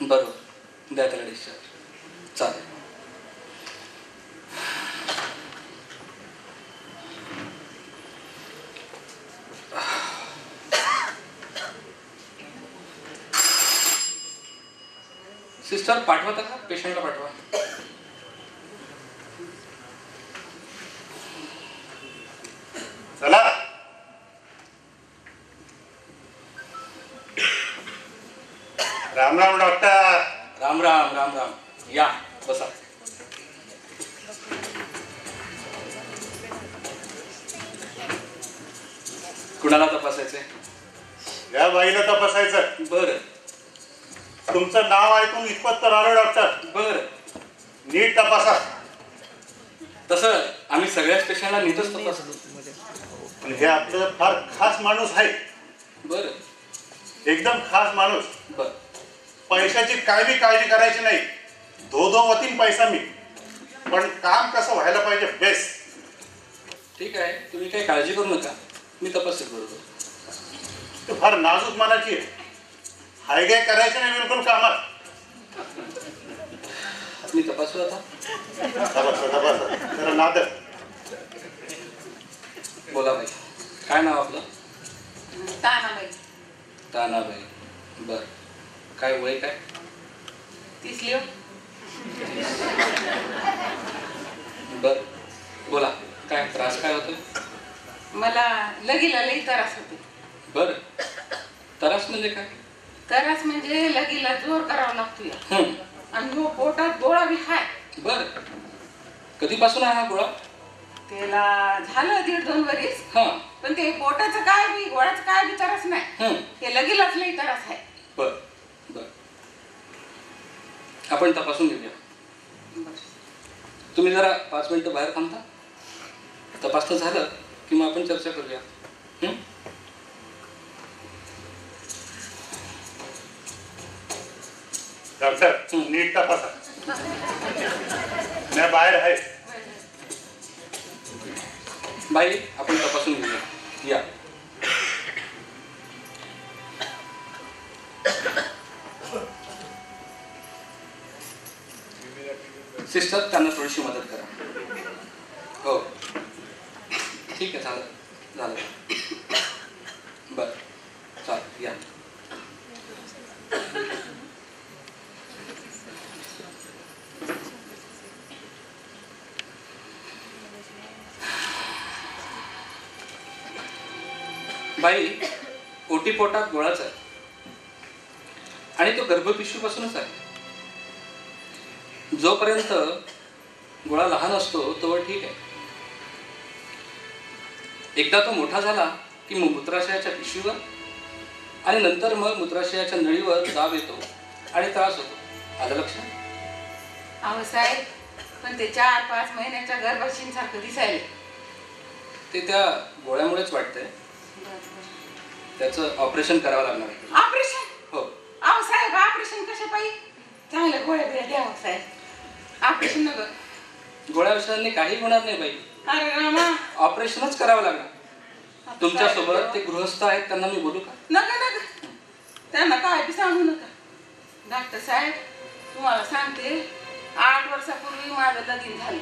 बरोबर, द्या त्याला डिस्चार्ज. चालेल. सिस्टर पाठवता का? पेशंटला पाठवा. चला. राम राम डॉक्टर. राम राम राम राम. या बसा. कुणाला तपासायचंय? या बाईला तपासायचं. बरं. तुमचं नाव ऐकून इतपत तर आलो डॉक्टर. बरं. नीट तपासा. तसं आम्ही सगळ्याच पेशंटला नीटच तपासतो. पण हे आपलं फार खास माणूस आहे. बरं. एकदम खास माणूस. बरं. पैशाची काय बी काळजी करायची नाही. धो वतीन पैसा मी, पण काम कसं व्हायला पाहिजे बेस्ट. ठीक आहे, तुम्ही काही काळजी करू नका, मी तपासेल. बरोबर. तू फार नाजूक मनाची आहे. हाय काय करायचं नाही बिलकुल कामात. मी तपासू आता. जरा नादर. बोला बाई, काय नाव आपलं? तानाबाई. तानाबाई. बर. काय वय काय? 30. बर. बोला, काय त्रास काय होतोय? मला लगीला लई त्रास होते. बर. त्रास म्हणजे काय? त्रास म्हणजे लगीला जोर करावा लागतोय. आणि पोटात गोळा बी हाय. बर. कधीपासून आहे हा गोळा? त्याला झालं 1.5-2 वर्ष. पण ते पोटाचं काय बी गोळ्याचं काय बी त्रास नाही. ते लगीलाच लई त्रास आहे. बर बर. आपण तपासून घेऊया. तुम्ही जरा 5 मिनिटं बाहेर थांबता. तपासणं झालं की मग आपण चर्चा करूया. डॉक्टर नीट तपासा. मी बाहेर आहे. बाई, आपण तपासून घेऊया. या. सिस्टर, त्यांना थोडीशी मदत करा. हो, ठीक आहे. झालं. बरं, चालेल. या. बाई, ओटी पोटात गोळाच आहे आणि तो गर्भपिशवीपासूनच आहे. जोपर्यंत गोळा लहान असतो तोवर ठीक आहे. एकदा तो मोठा झाला की मग मूत्राशयाच्या पिशवीवर आणि नंतर मग मूत्राशयाच्या नळीवर दाब येतो आणि त्रास होतो. आलं लक्षात? अहो साहेब, पण ते 4-5 महिन्याच्या गर्भाशींसारखं दिसायला. ते त्या गोळ्यामुळेच वाटतंय. त्याचं ऑपरेशन करावं लागणार आहे. ऑपरेशन? हो. अहो साहेब, ऑपरेशन कशा पाहिजे? चांगल्या गोळ्या बिळ्या द्यावं साहेब. ऑपरेशन नका. गोळ्या औषधांनी काही होणार नाही बाई. अरे रामा, ऑपरेशनच करावं लागणार. तुमच्या सोबत ते गृहस्थ आहेत, त्यांना मी बोलू का? नका. त्यांना काय बी सांगू नका. डॉक्टर साहेब, तुम्हाला सांगते, 8 वर्षापूर्वी माझं लगीन झालं.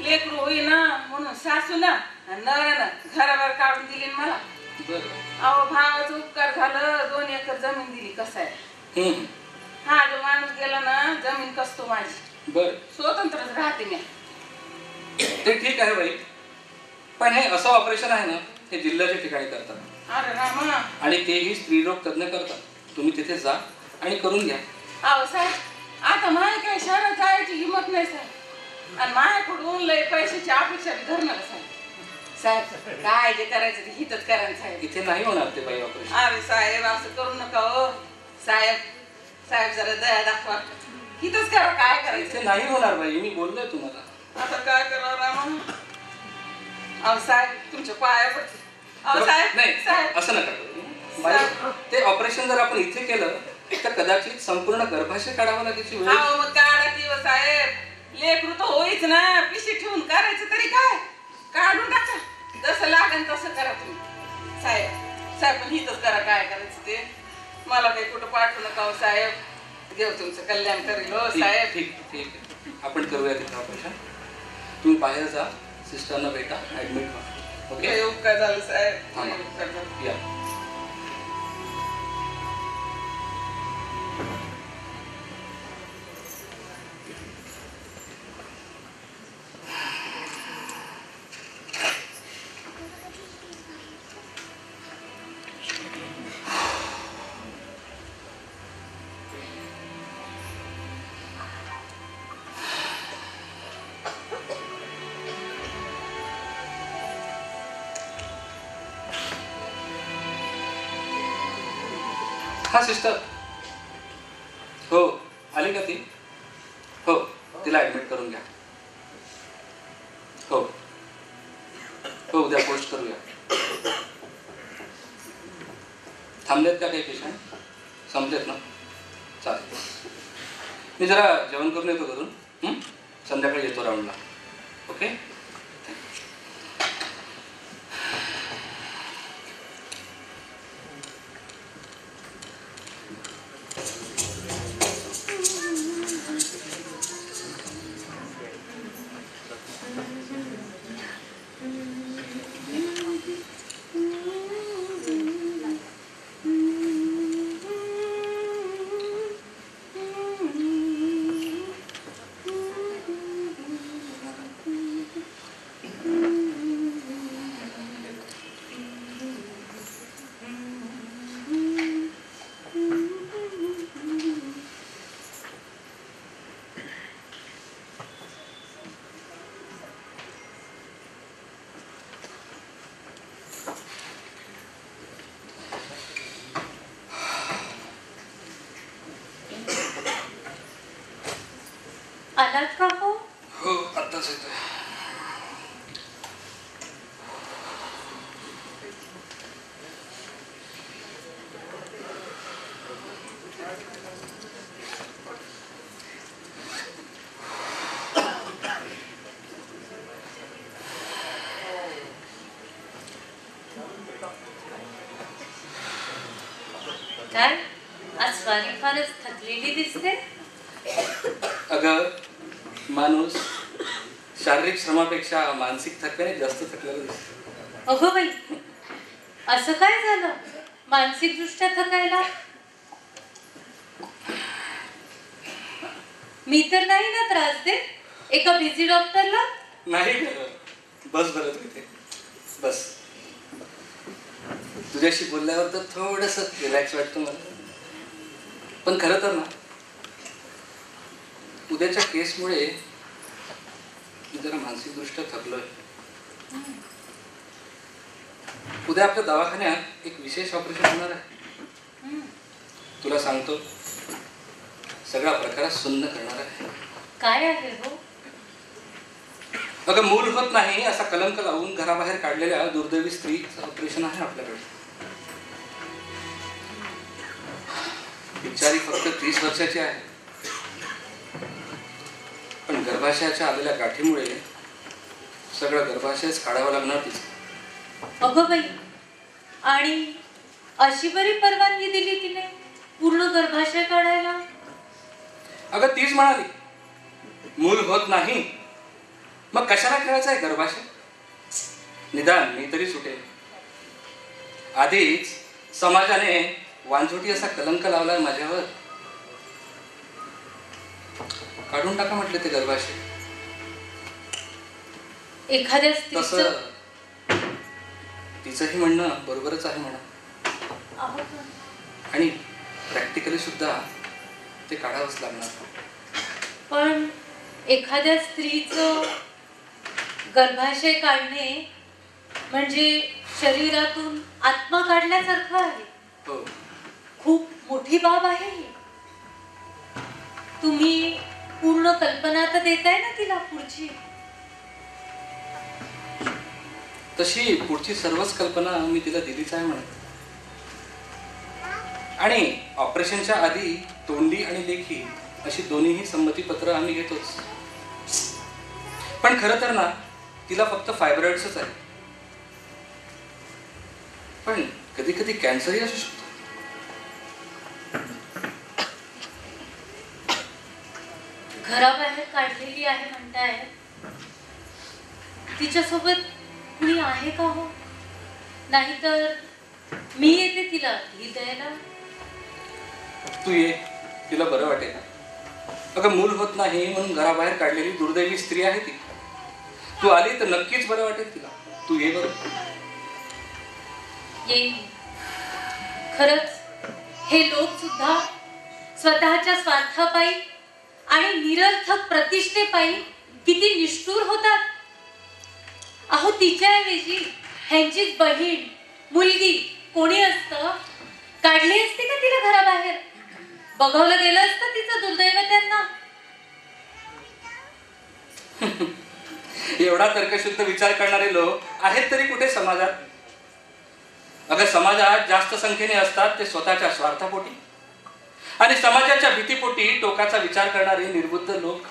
लेकरू होईना म्हणून सासूला नवऱ्यानं घरावर काढून दिली मला. अहो, भावाचा उपकार झालं. 2 एकर जमीन दिली. कसं आहे, हा जो माणूस गेला ना, जमीन कसतो माझी. बर. स्वतंत्रच राहते मी. ते ठीक आहे बाई, पण हे असं ऑपरेशन आहे ना, हे जिल्ह्याच्या ठिकाणी करतात. अरे रामा. आणि तेही स्त्रीरोग तज्ञ करतात. तुम्ही तिथे जा आणि करून घ्या. अहो साहेब, आता माझ्या काय शहरात जायची हिंमत नाही साहेब. आणि माझ्याकडून लय पैशाची अपेक्षा बी धरणार साहेब. साहेब, काय जे करायचं ते हितच करायचं साहेब. इथे नाही होणार ते बाई ऑपरेशन. अरे साहेब, असं करू नका हो साहेब. साहेब, जरा दया दाखवा. हितच करा. काय करायचं? इथे नाही होणार बाई, मी बोललोय तुम्हाला. आता काय करावं रामा? अहो साहेब, तुमच्या पाया पडते. अहो साहेब. नाही, साहेब, असं नका करू बाई. ते ऑपरेशन जर आपण इथे केलं तर कदाचित संपूर्ण गर्भाशय काढावं लागायची वेळ. अहो मग काढा की हो साहेब. लेकरू तर होईच ना. पिशी ठेवून करायचं तरी काय? काढून टाका. जसं लागेल तसं करा तुम्ही साहेब. साहेब, पण हितच करा. काय करायचं ते. मला काही कुठं पाठवू नका हो साहेब. देव तुमचं कल्याण करेल हो साहेब. ठीक ठीक आहे, आपण करूया तिथं ऑपरेशन. तुम्ही बाहेर जा, सिस्टरना भेटा, ॲडमिट व्हा. ओके, लय उपकार झालं साहेब, हा. लय उपकार झालं. या. हा सिस्टर, हो आली का ती? हो, तिला ॲडमिट करून घ्या. हो हो, उद्या पोस्ट करूया. थांबलेत का काही पेशंट? संपलेत ना? चालेल, मी जरा जेवण करून येतो घरून. संध्याकाळी येतो राऊंडला. ओके. आलात का हो? हो, आत्ताच येतोय. काय आज स्वारी फारच थकलेली दिसते. अगं, माणूस शारीरिक श्रमापेक्षा मानसिक थकव्याने जास्त थकलेला दिसतो. अगो बाई, असं काय झालं मानसिक दृष्ट्या थकायला? मी तर नाही ना त्रास देत एका बिझी डॉक्टरला? नाही गं, बस बरं तू इथे बस. तुझ्याशी बोलल्यावर तर थोडंसं रिलॅक्स वाटतं मला. पण खरं तर ना, उद्याच्या केसमुळे मी जरा मानसिकदृष्ट्या थकलोय. उद्या आपल्या दवाखान्यात एक विशेष ऑपरेशन होणार आहे. तुला सांगतो, सगळा प्रकार सुन्न करणार आहे. काय आहे हो? अगं, मूल होत नाही असा कलंक लावून घराबाहेर काढलेल्या दुर्दैवी स्त्रीचं ऑपरेशन आहे आपल्याकडे. बिचारी फक्त 30 वर्षाची आहे, पण गर्भाशयाच्या आलेल्या गाठीमुळे सगळं गर्भाशयच काढावं लागणार तिचं. अगं बाई, आणि अशी बरी परवानगी दिली तिने पूर्ण गर्भाशय काढायला? अगं, तीच म्हणाली मूल होत नाही, मग कशाला ठेवायचं आहे गर्भाशय? निदान मी तरी सुटेल. आधीच समाजाने वांझोटी असा कलंक लावलाय माझ्यावर. काढून टाका म्हटले ते गर्भाशय. एखाद्या तसं स्त्रीचं तिचंही म्हणणं बरोबरच आहे म्हणा. आणि प्रॅक्टिकली सुद्धा ते काढावंच लागणार. पण एखाद्या स्त्रीचं गर्भाशय काढणे म्हणजे शरीरातून आत्मा काढल्यासारखं आहे. हो, खूप मोठी बाब आहे ही. तुम्ही पूर्ण कल्पना तर देताय ना तिला पुढची? तशी पुढची सर्वच कल्पना मी तिला दिलीच आहे म्हणत. आणि ऑपरेशनच्या आधी तोंडी आणि लेखी अशी दोन्हीही संमतीपत्र आम्ही घेतोच. पण खरं तर ना, तिला फक्त फायब्रॉइड्सच आहे. पण कधी कधी कॅन्सरही असू शकतो. घराबाहेर काढलेली आहे म्हणताय, तिच्यासोबत कुणी आहे का हो? नाहीतर मी येते तिला ढील द्यायला. तू ये, तिला बरं वाटेल. अगं मूल होत नाही म्हणून घराबाहेर काढलेली दुर्दैवी स्त्री आहे ती. तू आली तर नक्कीच बरं वाटेल तिला. तू ये बरं. येईन. खरंच हे लोक सुद्धा स्वतःच्या स्वार्थापायी आणि निरर्थक प्रतिष्ठेपायी किती निष्ठुर होतात. अहो तिच्याऐवजी ह्यांचीच बहीण मुलगी कोणी असतं काढली असती का तिला घराबाहेर? बघवलं गेलं असतं तिचं दुर्दैव त्यांना. एवढा तर्कशुद्ध विचार करणारे लोक आहेत तरी कुठे समाजात? अगं समाजात जास्त संख्येने असतात ते स्वतःच्या स्वार्थापोटी आणि समाजाच्या भीतीपोटी टोकाचा विचार करणारे निर्बुद्ध लोक.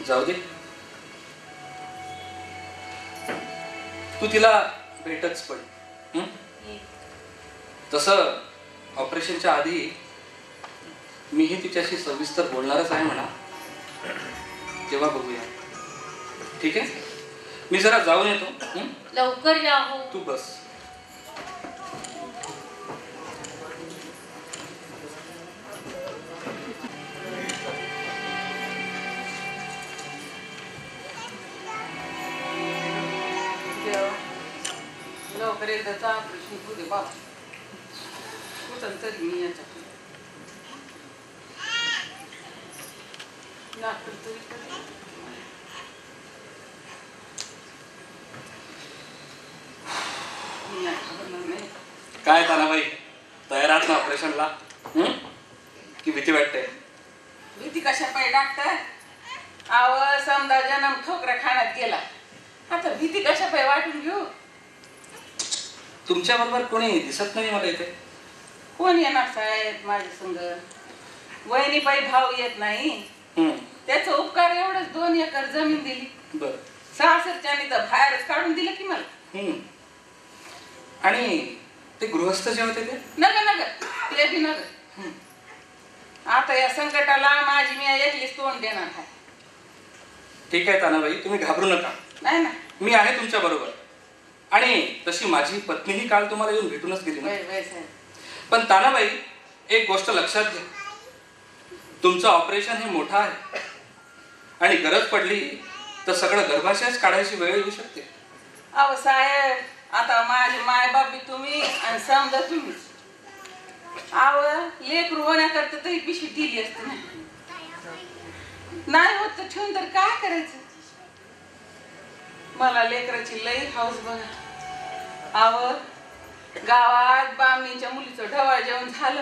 जाऊ दे, तू तिला भेटच पड. तसं ऑपरेशनच्या आधी मीही तिच्याशी सविस्तर बोलणारच आहे म्हणा. तेव्हा बघूया. ठीक आहे, मी जरा जाऊन येतो. लवकर या हो. तू बस. लवकर एकदाच ऑपरेशन होऊ दे बाबा. कुठं तरी मी याच्यात डॉक्टर तरी काय तानाबाई, तयार आहात ना ऑपरेशनला? की भीती वाटते? भीती कशा पाहिजे डॉक्टर? आव समजा जन्म ठोकरा खाण्यात गेला, आता भीती कशा पाहिजे वाटून घेऊ? तुमच्या बरोबर कोणी दिसत नाही मला इथे. कोण येणार साहेब माझ्या संग? वहिनी पायी भाऊ येत नाही. त्याचा उपकार एवढंच 2 एकर जमीन दिली. बर. सासरच्याने तर बाहेरच काढून दिलं की मला. आणि ते गृहस्थ जे होते ते नग ते बी नग. आता या संकटाला माझी मी एकलीच तोंड देणार आहे. ठीक आहे तानाबाई, तुम्ही घाबरू नका. नाही ना, मी आहे तुमच्या बरोबर. आणि तशी माझी पत्नीही काल तुम्हाला येऊन भेटूनच गेली ना. पण तानाबाई, एक गोष्ट लक्षात घ्या, तुमचं ऑपरेशन हे मोठं आहे आणि गरज पडली तर सगळं गर्भाशयच काढायची वेळ येऊ शकते. अहो साहेब, आता माझे मायबाप बी तुम्ही आणि समजा तुम्हीच. अहो लेकरू होण्याकरता तरी पिशवी दिली असते ना. नाही होत तर ठेवून तर काय करायचं? मला लेकराची लई हाऊस बघा. अहो गावात बामणीच्या मुलीचं ढवाळ जेवण झालं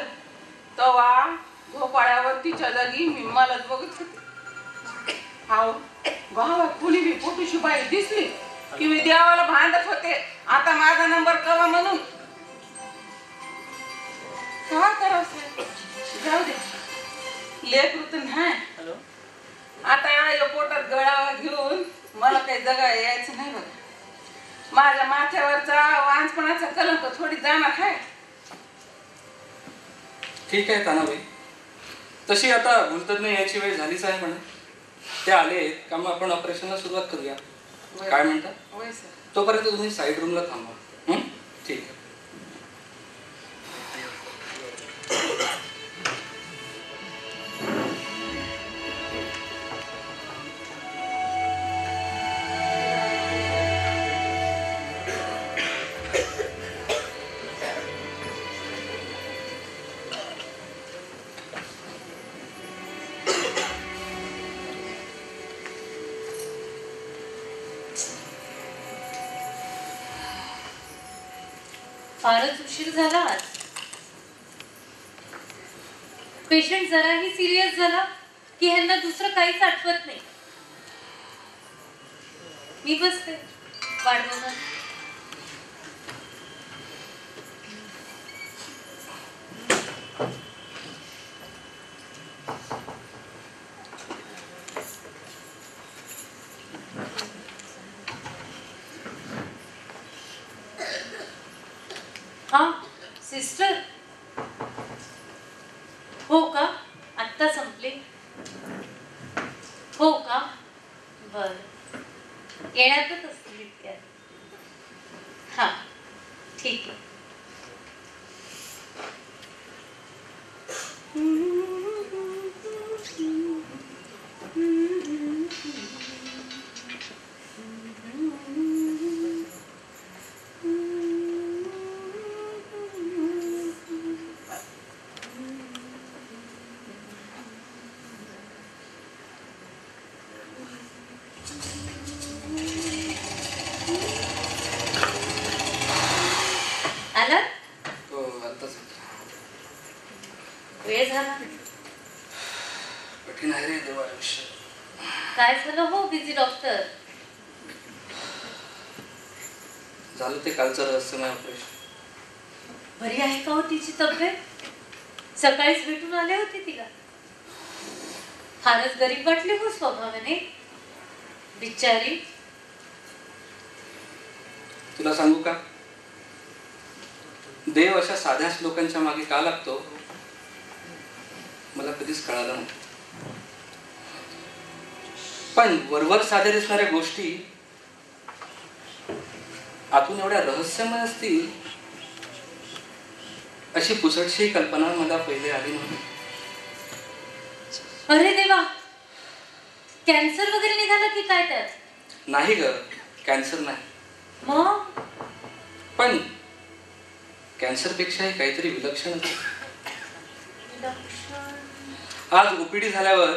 तेव्हा भोपाळ्यावर तिच्या जागी मी मलाच बघत होते. अहो गावात कुणी बी पोटूशी बाई दिसली की मी देवाला भांडत होते, आता माझा नंबर कवा म्हणून. काय करावं साहेब? जाऊ दे, लेकरू तर नाही. आता या पोटात गळावा घेऊन मला काही जगा यायचं नाही बघा. माझ्या माथ्यावरचा वांजपणाचा कलंक थोडी जाणार आहे. ठीक आहे तानाबाई, तशी आता भूलतज्ञ याची वेळ झालीच आहे म्हणा. ते आले का मग आपण ऑपरेशनला सुरुवात करूया. काय म्हणता? होय सर. तोपर्यंत तुम्ही साईड रूमला थांबा. ठीक आहे. फारच उशीर झाला आज. पेशंट जराही सिरियस झाला की ह्यांना दुसरं काहीच आठवत नाही. मी बसते वाट बघत. हा सिस्टर, हो का? आत्ता संपले? हो का? बर, येण्यातच असतील इतक्यात. हा, ठीक आहे. आला? हो आताच. वेळ झाला. कठीण आहे रे देवा आयुष्य. काय झालं हो बिझी डॉक्टर? झालं ते कालचं रहस्यमय ऑपरेशन. बरी आहे का हो तिची तब्येत? सकाळीच भेटून आले होते तिला. फारच गरीब वाटली हो स्वभावाने बिचारी. तुला सांगू का, देव अशा साध्याच लोकांच्या मागे का लागतो मला कधीच कळालं नाही. पण वरवर साध्या दिसणाऱ्या गोष्टी आतून एवढ्या रहस्यमय असतील अशी पुसटशी कल्पना मला पहिले आली नव्हती. अरे देवा, कॅन्सर वगैरे निघाला की काय त्यात? नाही ग, कॅन्सर नाही. मग पण कॅन्सर पेक्षाही काहीतरी विलक्षण. आज ओपीडी झाल्यावर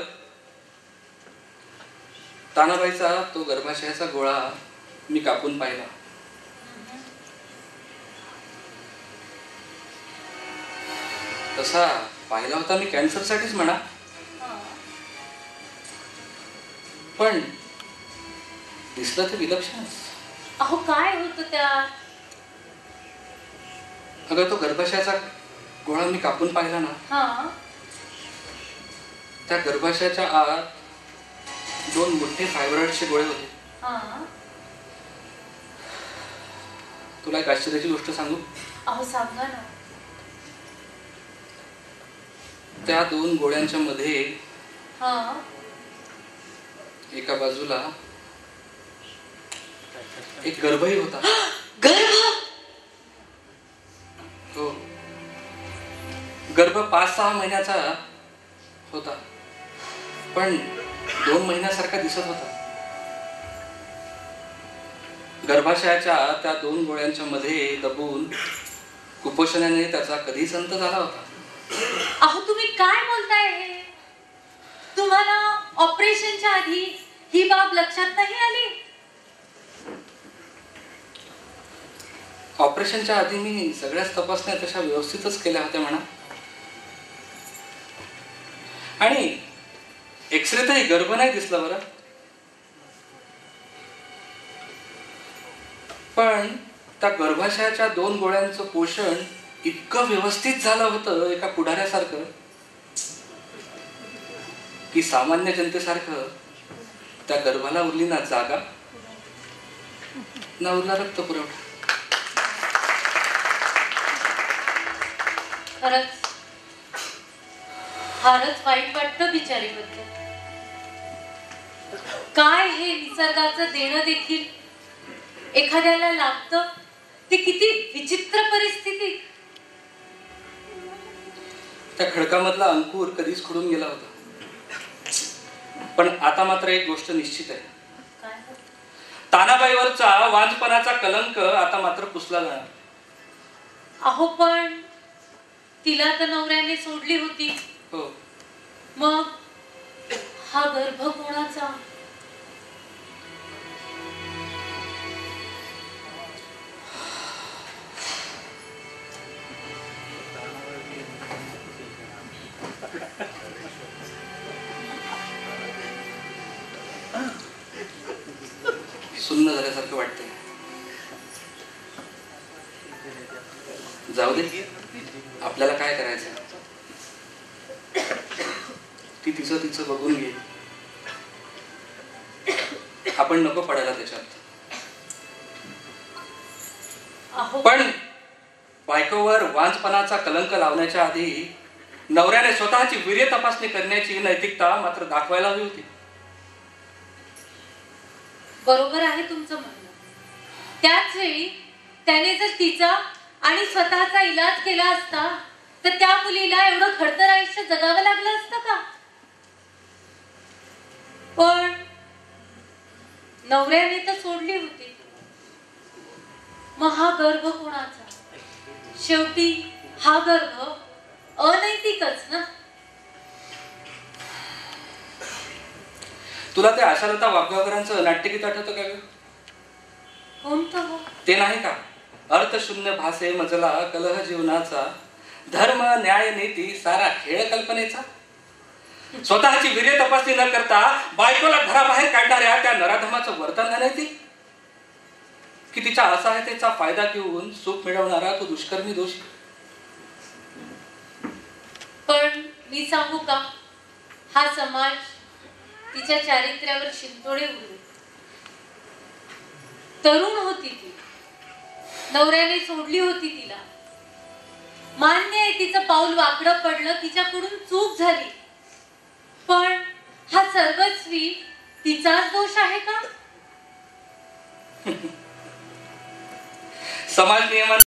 तानाबाईचा तो गर्भाशयाचा गोळा मी कापून पाहिला. तसा पाहिला होता मी कॅन्सरसाठीच म्हणा, पण दिसलं ते विलक्षणच. अहो काय होतं त्यात? अगं तो गर्भाशयाचा गोळा मी कापून पाहिला ना, हा, त्या गर्भाशयाच्या आत 2 मोठे फायब्रॉइडचे गोळे होते. हा. तुला एक आश्चर्याची गोष्ट सांगू? अहो सांगा ना. त्या 2 गोळ्यांच्या मध्ये हा. एका बाजूला एक गर्भही होता. गर्भ? हो, गर्भ 5-6 महिन्याचा होता, पण 2 महिन्यासारखा दिसत होता. गर्भाशयाच्या त्या 2 गोळ्यांच्या मध्ये दबून कुपोषणाने त्याचा कधीच अंत झाला होता. अहो तुम्ही काय बोलताय हे? तुम्हाला ऑपरेशनच्या आधी ही बाब लक्षात नाही आली? ऑपरेशनच्या आधी मी सगळ्याच तपासण्या तशा व्यवस्थितच केल्या होत्या म्हणा, आणि एक्सरेतही गर्भ नाही दिसला बरं. पण त्या गर्भाशयाच्या 2 गोळ्यांचं पोषण इतकं व्यवस्थित झालं होतं एका पुढाऱ्यासारखं, की सामान्य जनतेसारखं त्या गर्भाला उरली ना जागा ना उरला रक्त पुरवठा. खरंच फारच वाईट वाटतं बिचारीबद्दल. काय हे निसर्गाचं देणं देखील एखाद्याला लाभतं ते किती विचित्र परिस्थिती. त्या खडकामधला अंकुर कधीच खुडून गेला होता. पण आता मात्र एक गोष्ट निश्चित आहे, काय? तानाबाईवरचा वांजपणाचा कलंक आता मात्र पुसला जाणार. अहो पण तिला तर नवऱ्याने सोडली होती. हो, मग हा गर्भ कोणाचा? सुन्न झाल्यासारखं वाटतंय. जाऊ दे, आपल्याला काय करायचं, ती तिचं बघून घे. आपण नको पडायला त्याच्यात. अहो पण बायकोवर वांजपणाचा कलंक लावण्याच्या आधी नवऱ्याने स्वतःची वीर्य तपासणी करण्याची नैतिकता मात्र दाखवायला हवी होती. बरोबर आहे तुमचं म्हणणं. त्याच वेळी त्याने जर तिचा आणि स्वतःचा इलाज केला असता तर त्या मुलीला एवढं खडतर आयुष्य जगावं लागलं असतं का? पण नवऱ्याने तर सोडली होती. मग हा गर्भ कोणाचा? शेवटी हा गर्भ अनैतिकच ना. तुला ते आशालता वाघगावकरांचं नाट्यगीत आठवतं का ग? कोणतं हो? ते नाही का, अर्थशून्य भासे मजला कलह जीवनाचा, धर्म न्याय नीती सारा खेळ कल्पनेचा. स्वतःची वीर्य तपासणी न करता बायकोला घराबाहेर काढणाऱ्या त्या नराधमाचं वर्तन अनैतिक, की तिच्या असहायतेचा फायदा घेऊन सुख मिळवणारा तो दुष्कर्मी दोषी. पण मी सांगू का, हा समाज तिच्या चारित्र्यावर शिंतोडे उडवे. तरुण होती ती, नवऱ्याने सोडली होती तिला. मान्य आहे तिचं पाऊल वाकडं पडलं, तिच्याकडून चूक झाली. पण हा सर्वस्वी तिचाच दोष आहे का? समाज नियमांना